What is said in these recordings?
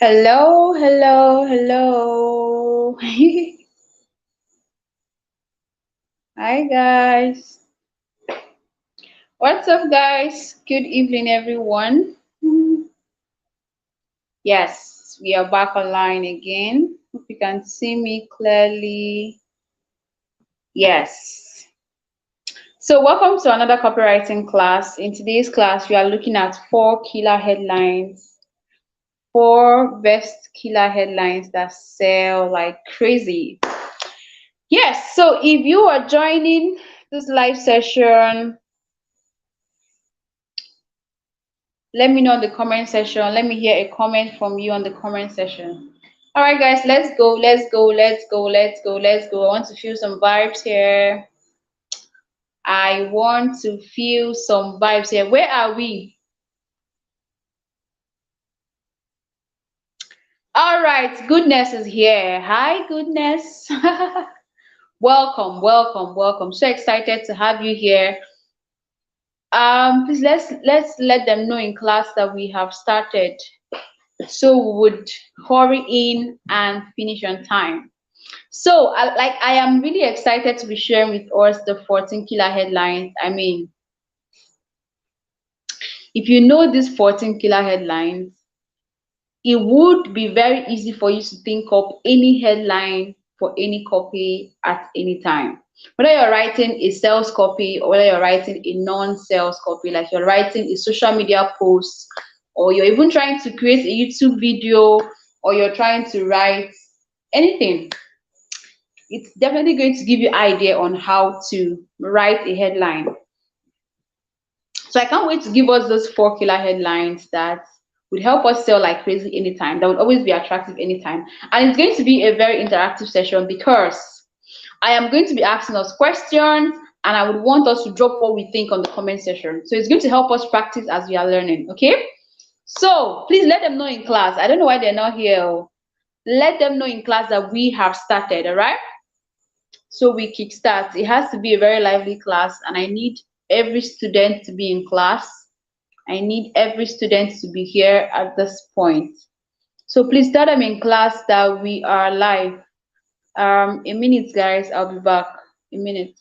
Hello, hello, hello. Hi, guys. What's up, guys? Good evening, everyone. Yes, we are back online again. Hope you can see me clearly. Yes. So, welcome to another copywriting class. In today's class, we are looking at four killer headlines, four best killer headlines that sell like crazy. Yes, so if you are joining this live session, let me know in the comment section. Let me hear a comment from you on the comment section. All right, guys, let's go, let's go, let's go, let's go, let's go. I want to feel some vibes here. I want to feel some vibes here. Where are we? All right, Goodness is here. Hi, Goodness. Welcome, welcome, welcome. So excited to have you here. Please let's let them know in class that we have started, so we would hurry in and finish on time. So I am really excited to be sharing with us the 14 killer headlines. I mean, if you know these 14 killer headlines, it would be very easy for you to think up any headline for any copy at any time. Whether you're writing a sales copy or whether you're writing a non-sales copy, like you're writing a social media post, or you're even trying to create a YouTube video, or you're trying to write anything, it's definitely going to give you idea on how to write a headline. So I can't wait to give us those four killer headlines that would help us sell like crazy anytime, that would always be attractive anytime. And it's going to be a very interactive session because I am going to be asking us questions and I would want us to drop what we think on the comment section. So it's going to help us practice as we are learning, okay? So please let them know in class. I don't know why they're not here. Let them know in class that we have started, all right? So we kickstart. It has to be a very lively class, and I need every student to be in class. I need every student to be here at this point. So please tell them in class that we are live. A minute, guys. I'll be back. A minute.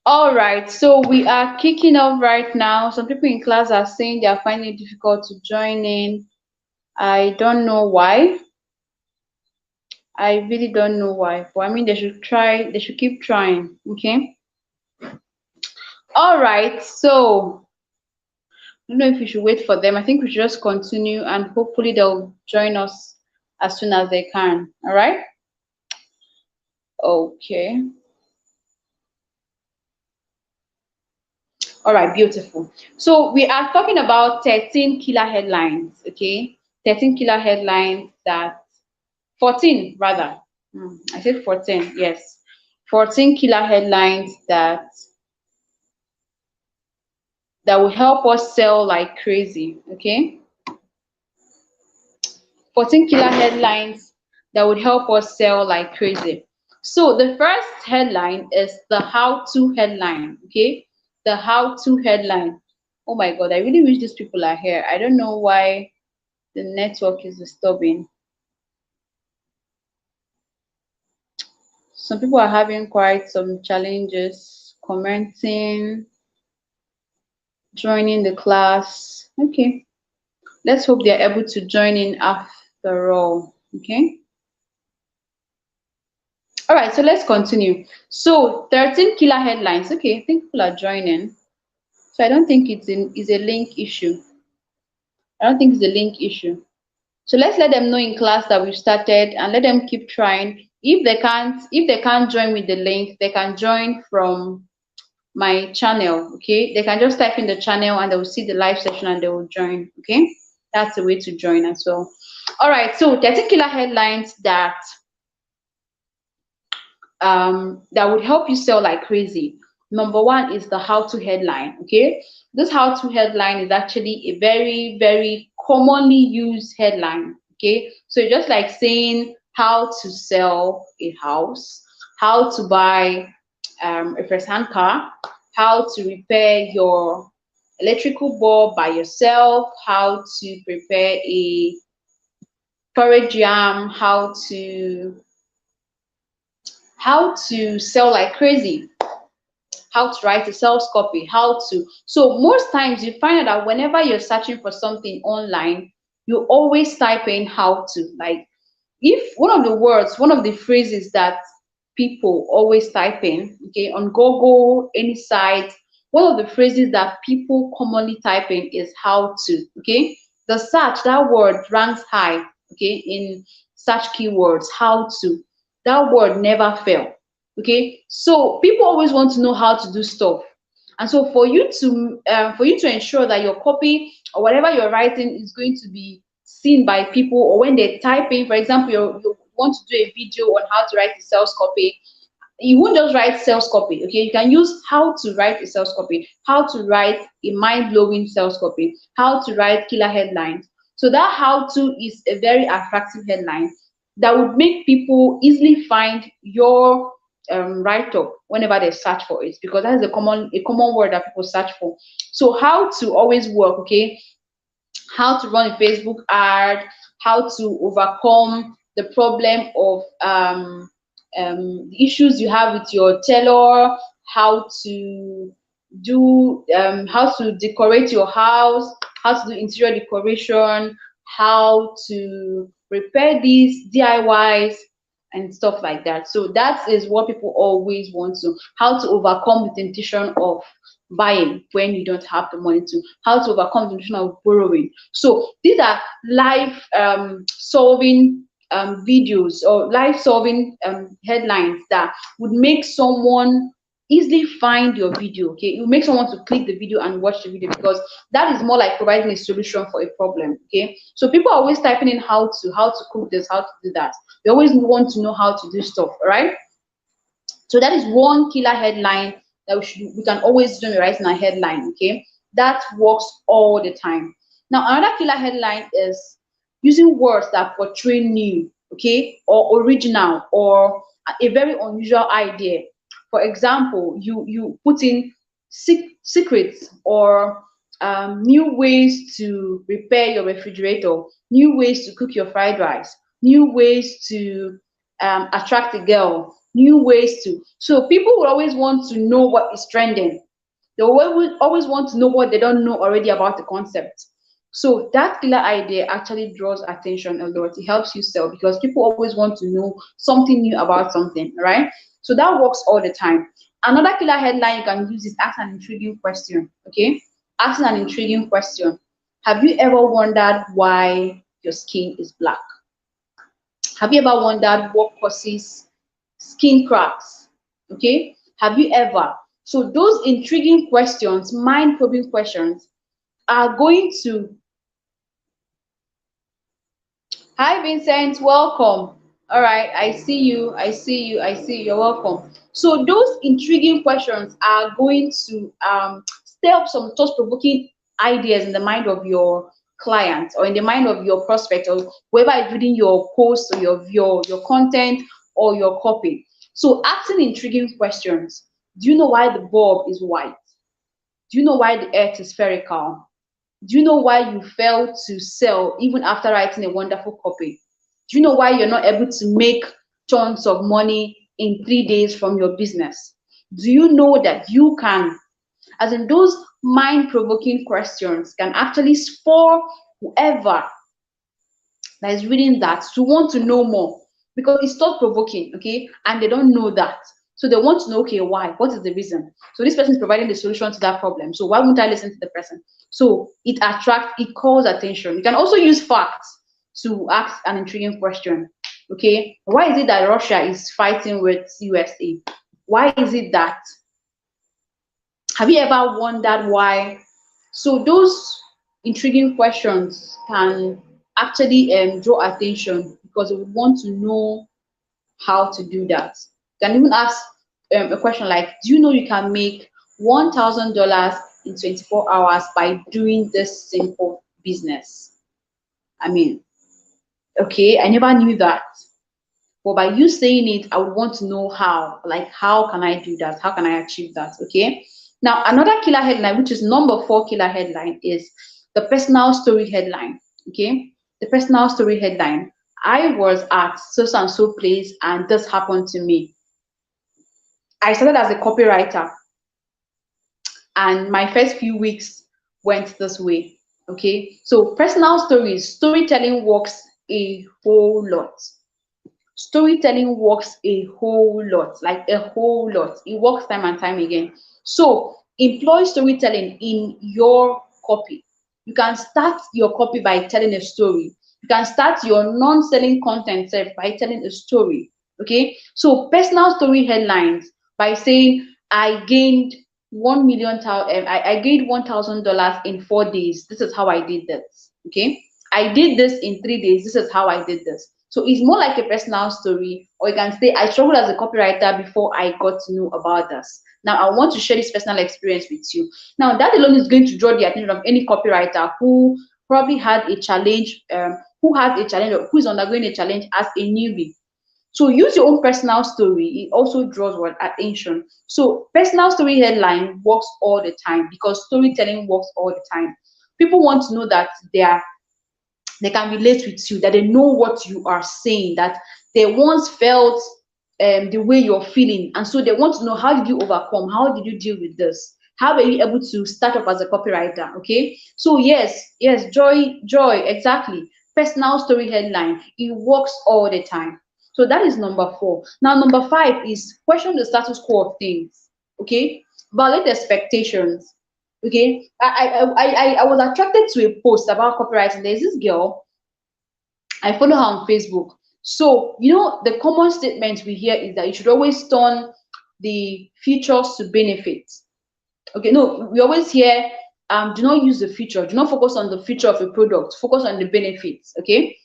All right, so we are kicking off right now. Some people in class are saying they are finding it difficult to join in. I don't know why. I really don't know why. But I mean, they should try, they should keep trying. Okay. All right, so I don't know if we should wait for them. I think we should just continue and hopefully they'll join us as soon as they can. All right. Okay. All right, beautiful. So we are talking about 13 killer headlines, okay? 13 killer headlines that 14 rather. I said 14, yes. 14 killer headlines that will help us sell like crazy, okay? 14 killer headlines that would help us sell like crazy. So the first headline is the how-to headline, okay? The how-to headline. Oh my God, I really wish these people are here. I don't know why The network is disturbing. Some people are having quite some challenges commenting, joining the class. Okay, let's hope they're able to join in after all. Okay. All right, so let's continue. So 13 killer headlines. Okay, I think people are joining. So I don't think it's a link issue. I don't think it's a link issue. So let's let them know in class that we've started and let them keep trying. If they can't join with the link, they can join from my channel. Okay, they can just type in the channel and they will see the live session and they will join. Okay, that's the way to join as well. All right, so 13 killer headlines that would help you sell like crazy. Number one is the how-to headline. Okay, this how-to headline is actually a very, very commonly used headline. Okay, so just like saying how to sell a house, how to buy a first-hand car, how to repair your electrical bulb by yourself, how to prepare a porridge jam, how to sell like crazy, how to write a sales copy, how to. So most times you find out that whenever you're searching for something online, you always type in how to. Like if one of the phrases that people always type in, okay, on Google, any site, one of the phrases that people commonly type in is how to. Okay, the search that word ranks high. Okay, in search keywords, how to. That word never fail. Okay, so people always want to know how to do stuff, and so for you to ensure that your copy or whatever you're writing is going to be seen by people, or when they type in, for example, you want to do a video on how to write a sales copy, you won't just write sales copy. Okay, you can use how to write a sales copy, how to write a mind-blowing sales copy, how to write killer headlines. So that how to is a very attractive headline that would make people easily find your write-up whenever they search for it, because that is a common word that people search for. So how to always work. Okay, how to run a Facebook ad, how to overcome the problem of the issues you have with your tailor, how to how to decorate your house, how to do interior decoration, how to repair these DIYs and stuff like that. So that is what people always want to, how to overcome the temptation of buying when you don't have the money to, how to overcome the temptation of borrowing. So these are life solving videos or life solving headlines that would make someone easily find your video. Okay, it will make someone to click the video and watch the video, because that is more like providing a solution for a problem. Okay, so people are always typing in how to cook this, how to do that. They always want to know how to do stuff. All right, so that is one killer headline that we can always do right in a headline. Okay, that works all the time. Now another killer headline is using words that portray new, okay, or original, or a very unusual idea. For example, you put in secrets, or new ways to repair your refrigerator, new ways to cook your fried rice, new ways to attract a girl, new ways to. So people will always want to know what is trending. They will always want to know what they don't know already about the concept. So that killer idea actually draws attention a lot. It helps you sell because people always want to know something new about something, right? So that works all the time. Another killer headline you can use is ask an intriguing question. Okay, asking an intriguing question. Have you ever wondered why your skin is black? Have you ever wondered what causes skin cracks? Okay, have you ever? So those intriguing questions, mind-probing questions, are going to. Hi, Vincent, welcome. All right, I see you. I see you. I see you. You're welcome. So those intriguing questions are going to stir up some thought-provoking ideas in the mind of your client, or in the mind of your prospect, or whoever is reading your post, or your content, or your copy. So asking intriguing questions. Do you know why the bulb is white? Do you know why the earth is spherical? Do you know why you failed to sell even after writing a wonderful copy? Do you know why you're not able to make tons of money in 3 days from your business? Do you know that you can, as in those mind-provoking questions can actually spur whoever that is reading that to want to know more, because it's thought provoking, okay, and they don't know that, so they want to know, okay, why, what is the reason? So this person is providing the solution to that problem, so why won't I listen to the person? So it attracts, it calls attention. You can also use facts to ask an intriguing question. Okay, why is it that Russia is fighting with USA? Why is it that? Have you ever wondered why? So those intriguing questions can actually draw attention, because we want to know how to do that. You can even ask a question like, do you know you can make $1,000 in 24 hours by doing this simple business? I mean, okay, I never knew that. But by you saying it, I would want to know how. Like, how can I do that? How can I achieve that? Okay. Now, another killer headline, which is number 4 killer headline, is the personal story headline. Okay. The personal story headline. I was at so and so place and this happened to me. I started as a copywriter and my first few weeks went this way. Okay. So personal stories, storytelling works a whole lot. Storytelling works a whole lot, like a whole lot. It works time and time again. So employ storytelling in your copy. You can start your copy by telling a story. You can start your non-selling content by telling a story. Okay, so personal story headlines by saying I gained 1 million. I gained $1,000 in 4 days. This is how I did this. Okay, I did this in 3 days. This is how I did this. So it's more like a personal story, or you can say, I struggled as a copywriter before I got to know about this. Now, I want to share this personal experience with you. Now, that alone is going to draw the attention of any copywriter who probably had a challenge, who has a challenge, or who is undergoing a challenge as a newbie. So use your own personal story. It also draws what attention. So personal story headline works all the time because storytelling works all the time. People want to know that they can relate with you, that they know what you are saying, that they once felt the way you're feeling. And so they want to know, how did you overcome? How did you deal with this? How were you able to start up as a copywriter? Okay. So yes, joy, exactly. Personal story headline. It works all the time. So that is number 4. Now, number 5 is question the status quo of things. Okay. Validate expectations. Okay, I was attracted to a post about copywriting. There's this girl, I follow her on Facebook. So, the common statement we hear is that you should always turn the features to benefits. Okay, no, we always hear, do not use the feature, do not focus on the feature of a product, focus on the benefits. Okay,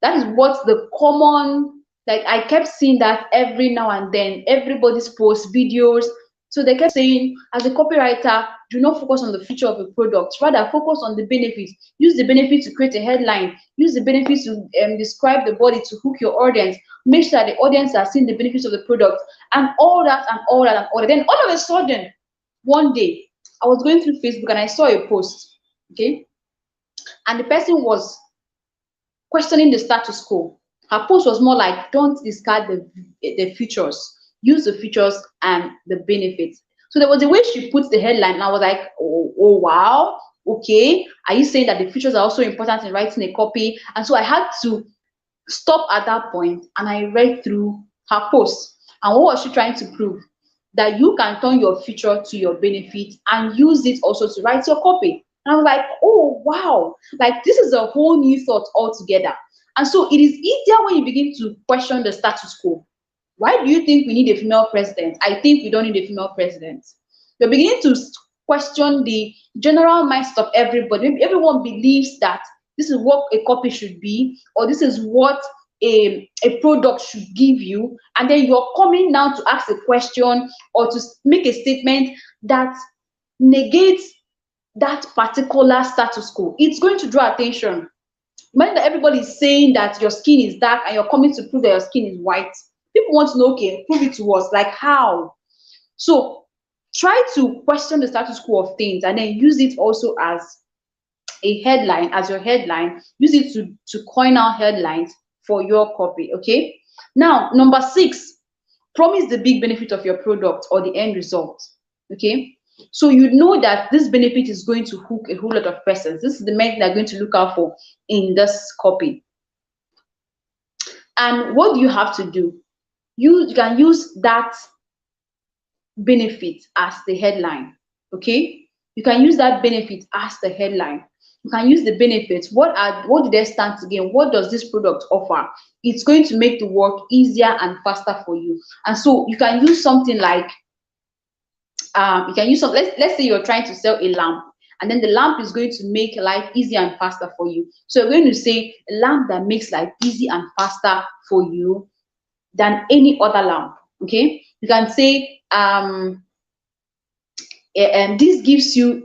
that is what the common, like, I kept seeing that every now and then, everybody's post videos. So they kept saying, as a copywriter, do not focus on the feature of a product, rather focus on the benefits. Use the benefits to create a headline, use the benefits to describe the body to hook your audience, make sure that the audience are seeing the benefits of the product, and all that and all that and all that. Then all of a sudden, one day, I was going through Facebook and I saw a post, okay, and the person was questioning the status quo. Her post was more like, don't discard the features, use the features and the benefits. So there was a way she put the headline, and I was like, oh wow, okay. Are you saying that the features are also important in writing a copy? And so I had to stop at that point and I read through her post. And what was she trying to prove? That you can turn your feature to your benefit and use it also to write your copy. And I was like, oh wow, like this is a whole new thought altogether. And so it is easier when you begin to question the status quo. Why do you think we need a female president? I think we don't need a female president. You're beginning to question the general mindset of everybody. Maybe everyone believes that this is what a copy should be, or this is what a product should give you, and then you're coming now to ask a question or to make a statement that negates that particular status quo. It's going to draw attention. When everybody is saying that your skin is dark and you're coming to prove that your skin is white, people want to know, okay, prove it to us, like how? So try to question the status quo of things and then use it also as a headline as your headline, use it to coin out headlines for your copy. Okay. Now, number 6, promise the big benefit of your product or the end result. Okay. So you know that this benefit is going to hook a whole lot of persons. This is the main thing they're going to look out for in this copy. And what do you have to do? You can use that benefit as the headline. Okay. You can use that benefit as the headline. You can use the benefits. What do they stand to gain? What does this product offer? It's going to make the work easier and faster for you. And so you can use something like you can use some, let's say you're trying to sell a lamp, and then the lamp is going to make life easier and faster for you. So you're going to say a lamp that makes life easy and faster for you than any other lamp. Okay. You can say and this gives you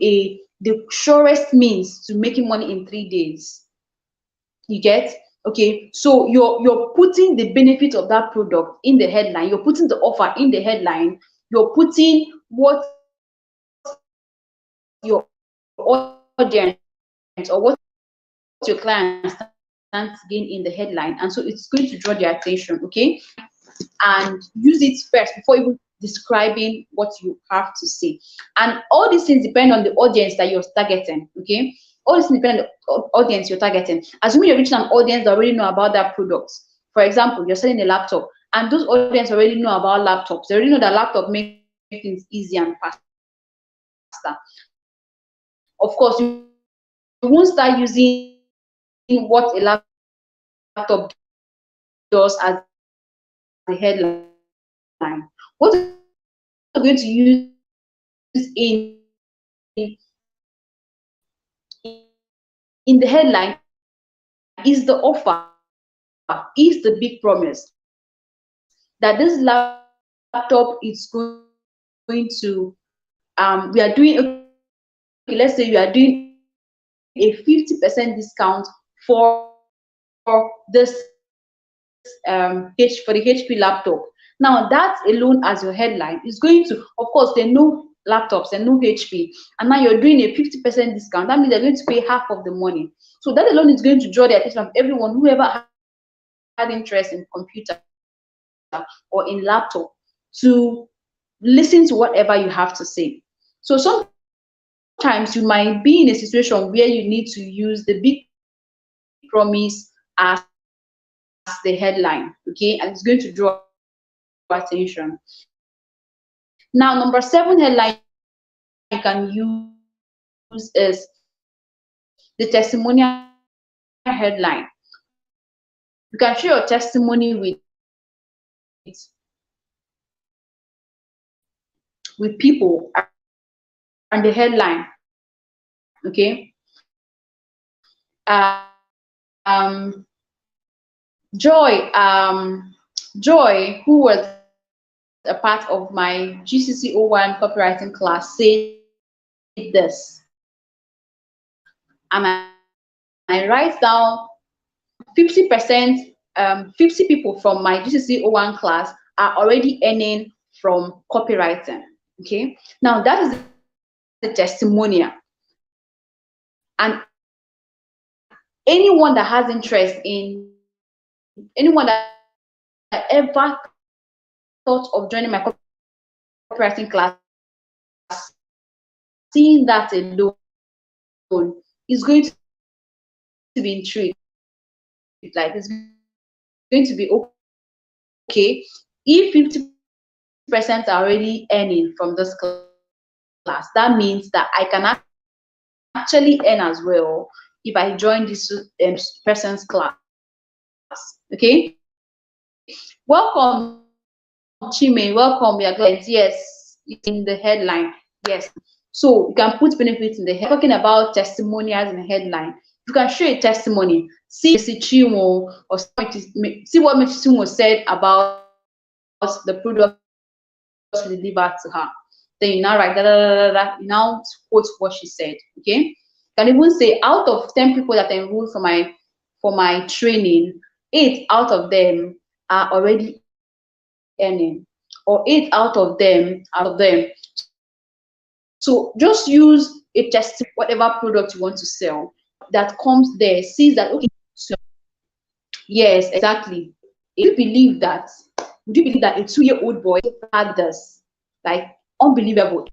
the surest means to making money in 3 days. You get? Okay. So you're putting the benefit of that product in the headline. You're putting the offer in the headline. You're putting what your audience or what your client stands to gain in the headline, and so it's going to draw their attention. Okay. And use it first before even describing what you have to say. And all these things depend on the audience that you're targeting. Okay. All these things depend on the audience you're targeting. Assuming you're reaching an audience that already know about that product. For example, you're selling a laptop, and those audience already know about laptops. They already know that laptop makes things easy and faster. Of course, you won't start using what a laptop does as the headline. What you're going to use in the headline is the offer, is the big promise that this laptop is going to we are doing, okay, let's say you are doing a 50% discount for this for the HP laptop. Now that alone as your headline is going to, of course, they know laptops and no HP, and now you're doing a 50% discount. That means they're going to pay half of the money. So that alone is going to draw the attention of everyone who ever had interest in computer or in laptop to listen to whatever you have to say. So sometimes you might be in a situation where you need to use the big promise as the headline. Okay, and it's going to draw attention. Now, number 7 headline you can use is the testimonial headline. You can share your testimony with people and the headline. Okay. Joy, who was a part of my GCC 01 copywriting class, said this, and I write down 50%, 50 people from my GCC 01 class are already earning from copywriting. Okay, now that is the testimonial, and anyone that has interest in, anyone that ever thought of joining my copywriting class, seeing that alone is going to be intrigued. Like, it's going to be okay if 50% are already earning from this class. That means that I can actually earn as well if I join this person's class. Okay, welcome Chime, welcome. We are glad. Yes, it's in the headline. Yes, so you can put benefits in the head. Talking about testimonials in the headline, you can show a testimony. See Chimo, or see what Chimo said about the product delivered to her. Then you now write you now quote what she said. Okay, you can even say out of 10 people that enrolled for my training, 8 out of them are already earning, or 8 out of them. So just use a testimony, whatever product you want to sell. that comes there sees that, okay, so yes, exactly. If you believe that, would you believe that a 2-year-old boy had this? Like, unbelievable.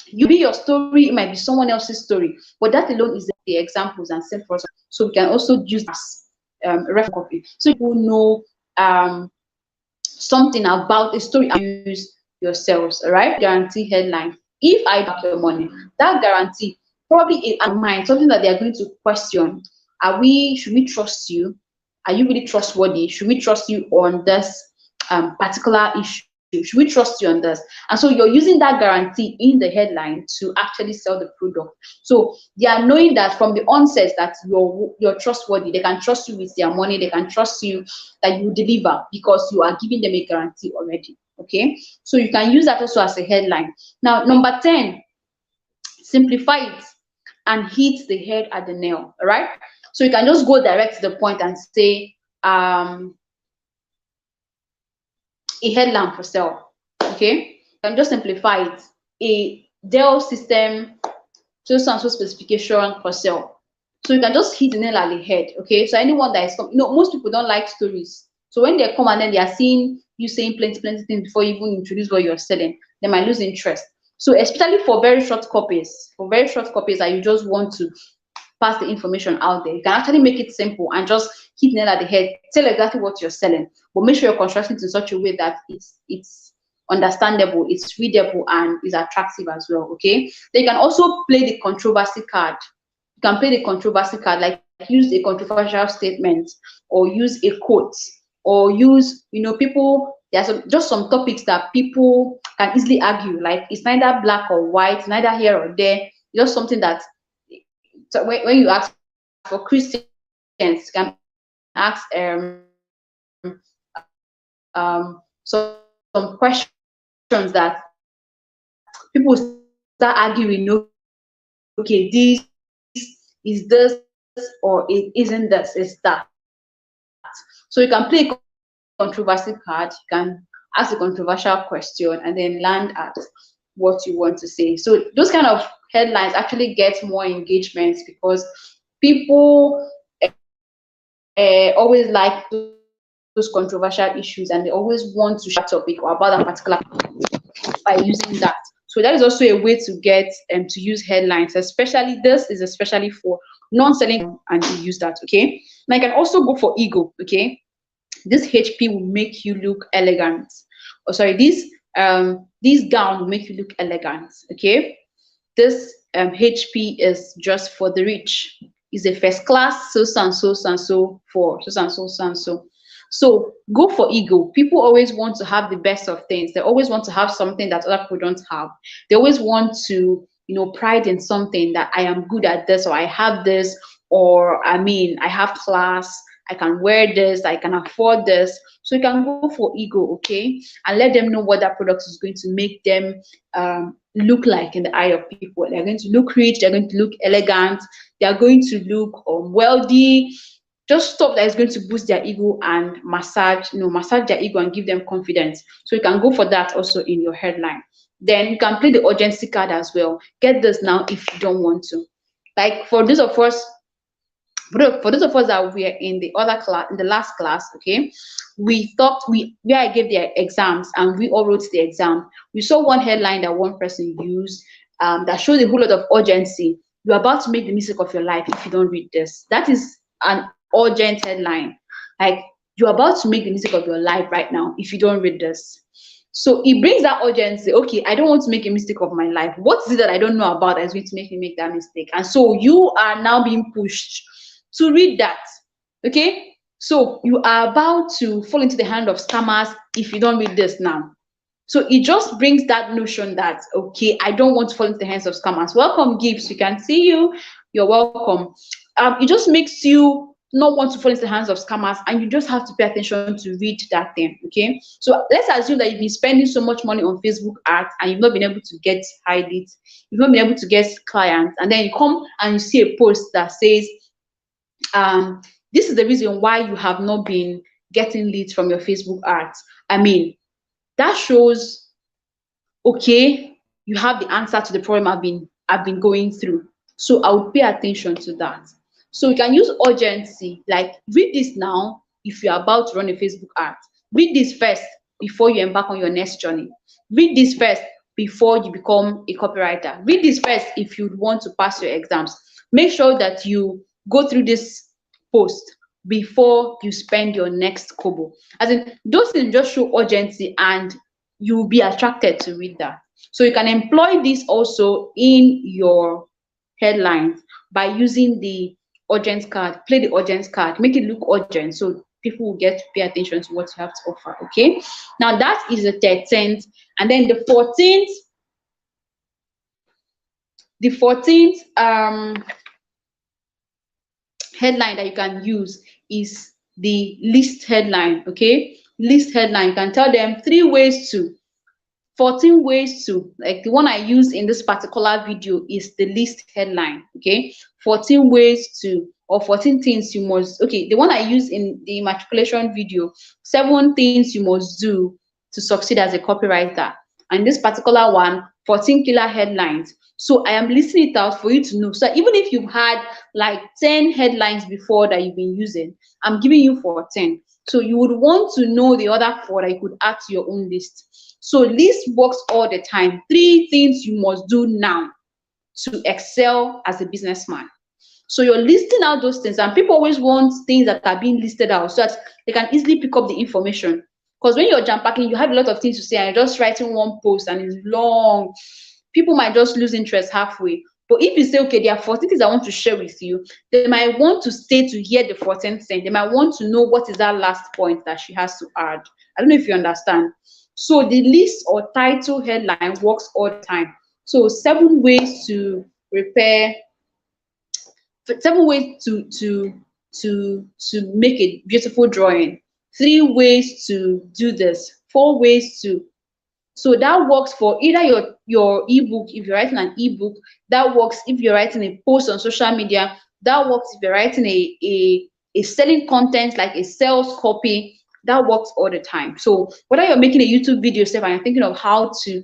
You be your story, it might be someone else's story, but that alone is the examples and set for us. So we can also use this reference copy. So people know something about a story and use yourselves, all right? Guarantee headline. If I back your money, that guarantee probably in our mind, something that they are going to question. Should we trust you? Are you really trustworthy? Should we trust you on this particular issue? Should we trust you on this? And so you're using that guarantee in the headline to actually sell the product. So they are knowing that from the onset that you're trustworthy. They can trust you with their money. They can trust you that you deliver because you are giving them a guarantee already. Okay, so you can use that also as a headline. Now, number 10, simplify it and hit the head at the nail. All right, so you can just go direct to the point and say a headline for sale. Okay, you can just simplify it. A Dell system, so and so specification for sale. So you can just hit the nail at the head. Okay, so anyone that is, most people don't like stories. So when they come and then they are seeing you saying plenty things before you even introduce what you're selling, they might lose interest. So especially for very short copies, that you just want to pass the information out there, you can actually make it simple and just hit nail at the head, tell exactly what you're selling, but make sure you're constructing it in such a way that it's understandable, it's readable, and is attractive as well. Okay, then you can also play the controversy card. You can play the controversy card, like use a controversial statement, or use a quote, or use, people, there's just some topics that people can easily argue, like it's neither black or white, neither here or there, just something that, so when you ask for Christians, you can ask some questions that people start arguing. Okay, this is this, or it isn't this, it's that. So you can play a controversy card, you can ask a controversial question, and then land at what you want to say. So those kind of headlines actually get more engagements because people always like those controversial issues, and they always want to share a topic or about a particular by using that. So that is also a way to get to use headlines, especially this is especially for non-selling, and you use that. Okay, now you can also go for ego. Okay, this HP will make you look elegant. Oh, sorry, this gown will make you look elegant. Okay, this HP is just for the rich. Is a first class, so and so and so for so and so and so. So go for ego. People always want to have the best of things. They always want to have something that other people don't have. They always want to, pride in something, that I am good at this, or I have this, or I have class, I can wear this, I can afford this. So you can go for ego, okay, and let them know what that product is going to make them look like in the eye of people. They're going to look rich, they're going to look elegant, they are going to look wealthy. Just stuff that is going to boost their ego and massage their ego and give them confidence. So you can go for that also in your headline. Then you can play the urgency card as well. Get this now if you don't want to. Like for those of us that were in the other class, in the last class, okay, we thought where I gave the exams and we all wrote the exam. We saw one headline that one person used that showed a whole lot of urgency. You're about to make the mistake of your life if you don't read this. That is an urgent headline. Like, you're about to make the mistake of your life right now if you don't read this. So it brings that urgency. Okay, I don't want to make a mistake of my life. What is it that I don't know about that is going to make me make that mistake? And so you are now being pushed to read that. Okay, so you are about to fall into the hand of scammers if you don't read this now. So it just brings that notion that, okay, I don't want to fall into the hands of scammers. Welcome gifts, we can see you, you're welcome. It just makes you not want to fall into the hands of scammers, and you just have to pay attention to read that thing. Okay, so let's assume that you've been spending so much money on Facebook ads and you've not been able to get high leads, you've not been able to get clients, and then you come and you see a post that says this is the reason why you have not been getting leads from your Facebook ads. That shows, okay, you have the answer to the problem I've been going through. So I would pay attention to that. So you can use urgency, like read this now if you're about to run a Facebook ad. Read this first before you embark on your next journey. Read this first before you become a copywriter. Read this first if you want to pass your exams. Make sure that you go through this post before you spend your next kobo. As in, those things just show urgency and you'll be attracted to read that. So you can employ this also in your headlines by using the urgent card. Play the urgent card, make it look urgent so people will get to pay attention to what you have to offer. Okay, now that is the 13th, and then the 14th, headline that you can use is the list headline. Okay, list headline, you can tell them 14 ways to, like the one I use in this particular video is the list headline. Okay, 14 ways to, or 14 things you must, okay, the one I use in the matriculation video, 7 things you must do to succeed as a copywriter, and this particular one, 14 killer headlines. So I am listing it out for you to know. So even if you've had like 10 headlines before that you've been using, I'm giving you 14. So you would want to know the other 4 that you could add to your own list. So list works all the time. 3 things you must do now to excel as a businessman. So you're listing out those things, and people always want things that are being listed out so that they can easily pick up the information. Because when you're jam packing, you have a lot of things to say, and you're just writing one post and it's long. People might just lose interest halfway. But if you say, okay, there are 14 things I want to share with you, they might want to stay to hear the 14th thing. They might want to know what is that last point that she has to add. I don't know if you understand. So the list or title headline works all the time. So 7 ways to repair, 7 ways to make a beautiful drawing, 3 ways to do this, 4 ways to. So that works for either your ebook, if you're writing an ebook. That works if you're writing a post on social media. That works if you're writing a selling content like a sales copy. That works all the time. So whether you're making a YouTube video yourself and you're thinking of how to,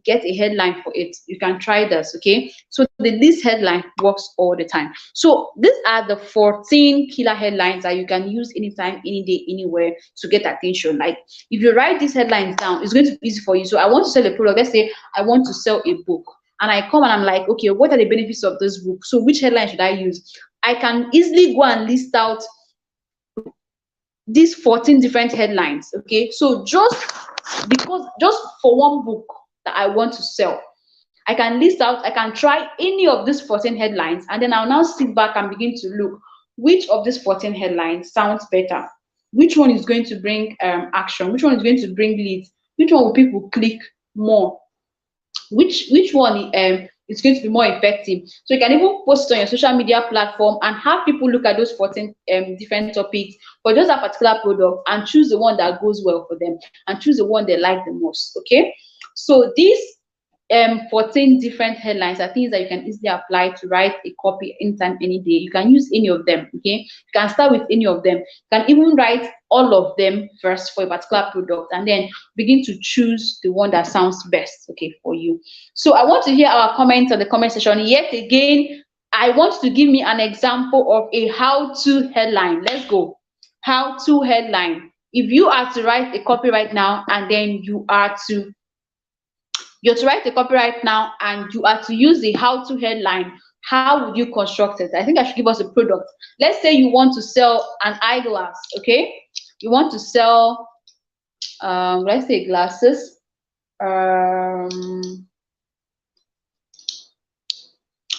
get a headline for it, you can try this. Okay, so this headline works all the time. So these are the 14 killer headlines that you can use anytime, any day, anywhere to get attention. Like if you write these headlines down, it's going to be easy for you. So I want to sell a product. Let's say I want to sell a book, and I come and I'm like, okay, what are the benefits of this book? So which headline should I use? I can easily go and list out these 14 different headlines. Okay, so just for one book that I want to sell, I can list out, I can try any of these 14 headlines, and then I'll now sit back and begin to look which of these 14 headlines sounds better, which one is going to bring action, which one is going to bring leads, which one will people click more, which one is going to be more effective. So you can even post on your social media platform and have people look at those 14 different topics for just a particular product and choose the one that goes well for them and choose the one they like the most. Okay, so these 14 different headlines are things that you can easily apply to write a copy anytime, any day. You can use any of them. Okay, you can start with any of them. You can even write all of them first for a particular product and then begin to choose the one that sounds best, okay, for you. So I want to hear our comments on the comment section. Yet again, I want to give me an example of a how-to headline. Let's go. How-to headline. If you are to write a copy right now and then you're to write a copy right now and you are to use the how-to headline, how would you construct it? I think I should give us a product. Let's say you want to sell an eyeglass. Okay, you want to sell let's say glasses.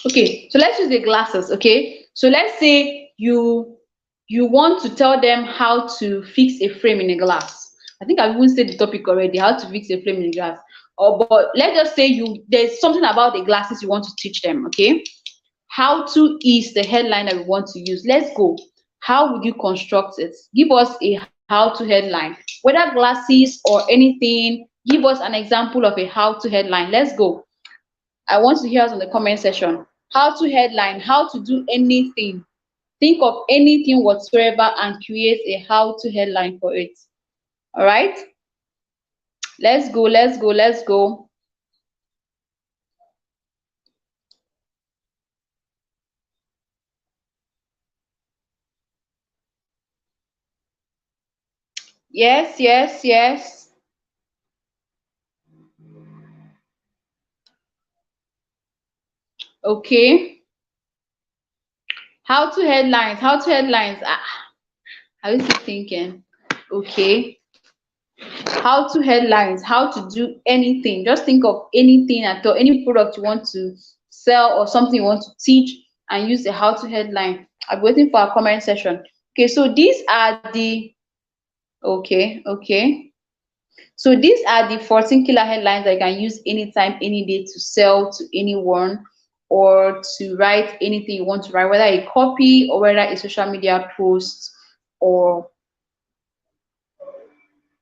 Okay, so let's use the glasses. Okay, so let's say you want to tell them how to fix a frame in a glass. I think I've even said the topic already, how to fix a frame in a glass. But let's just say there's something about the glasses you want to teach them. Okay, how to is the headline that we want to use. Let's go. How would you construct it? Give us a how to headline, whether glasses or anything. Give us an example of a how to headline. Let's go. I want to hear us on the comment section. How to headline, how to do anything. Think of anything whatsoever and create a how to headline for it. All right, let's go, let's go, let's go. Yes, yes, yes. Okay. How to headlines? How to headlines? I was thinking. Okay. How to headlines? How to do anything? Just think of anything at all, any product you want to sell or something you want to teach, and use the how to headline. I'm waiting for a comment section. Okay, so these are the okay. So these are the 14 killer headlines that you can use anytime, any day to sell to anyone or to write anything you want to write, whether a copy or whether a social media post or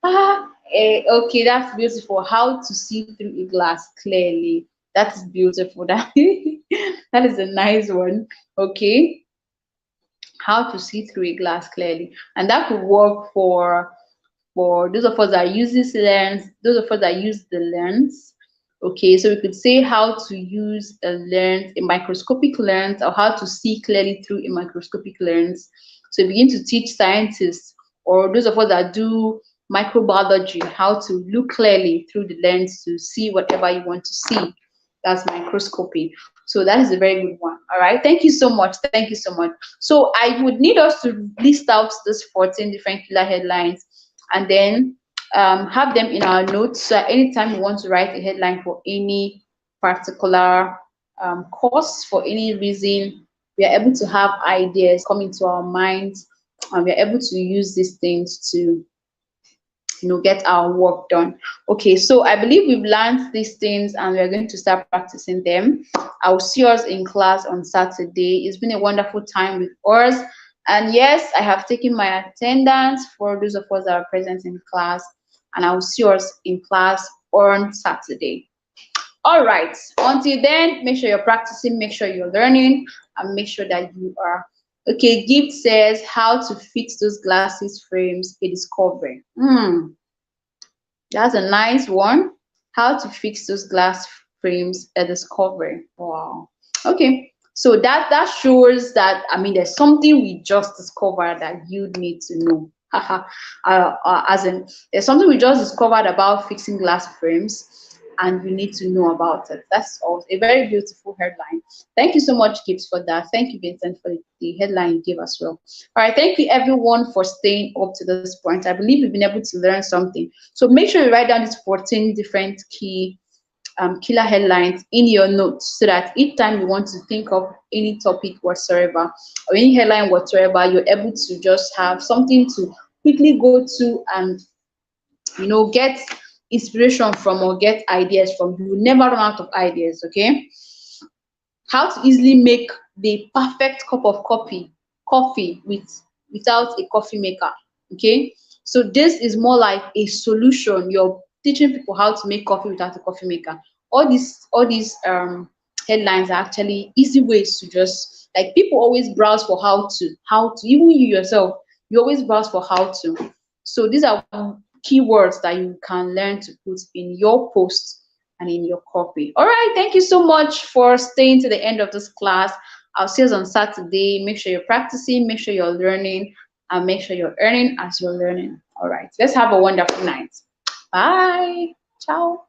okay, that's beautiful. How to see through a glass clearly. That is beautiful. That is a nice one. Okay, how to see through a glass clearly, and that could work for those of us that use this lens, those of us that use the lens. Okay, so we could say how to use a lens, a microscopic lens, or how to see clearly through a microscopic lens. So begin to teach scientists or those of us that do microbiology how to look clearly through the lens to see whatever you want to see. That's microscopy. So that is a very good one. All right. Thank you so much. Thank you so much. So I would need us to list out these 14 different killer headlines and then have them in our notes. So anytime you want to write a headline for any particular course, for any reason, we are able to have ideas come into our minds, and we are able to use these things to get our work done. Okay, so I believe we've learned these things and we're going to start practicing them. I'll see us in class on Saturday. It's been a wonderful time with us. And yes, I have taken my attendance for those of us that are present in class, and I will see us in class on Saturday. All right, until then, make sure you're practicing, make sure you're learning, and make sure that you are. Okay, Gift says how to fix those glasses frames, a discovery. That's a nice one. How to fix those glass frames, a discovery. Wow. Okay. So that shows that, I mean, there's something we just discovered that you need to know. As in, there's something we just discovered about fixing glass frames, and you need to know about it. That's also a very beautiful headline. Thank you so much, Gibbs, for that. Thank you, Vincent, for the headline you gave as well. All right, thank you everyone for staying up to this point. I believe we've been able to learn something. So make sure you write down these 14 different key killer headlines in your notes, so that each time you want to think of any topic whatsoever or any headline whatsoever, you're able to just have something to quickly go to and get inspiration from or get ideas from. You will never run out of ideas. Okay, how to easily make the perfect cup of coffee without a coffee maker. Okay, so this is more like a solution. You're teaching people how to make coffee without a coffee maker. All these headlines are actually easy ways to just, like, people always browse for how to, even you yourself, you always browse for how to. So these are keywords that you can learn to put in your post and in your copy. All right, thank you so much for staying to the end of this class. I'll see you on Saturday. Make sure you're practicing, make sure you're learning, and make sure you're earning as you're learning. All right, let's have a wonderful night. Bye. Ciao.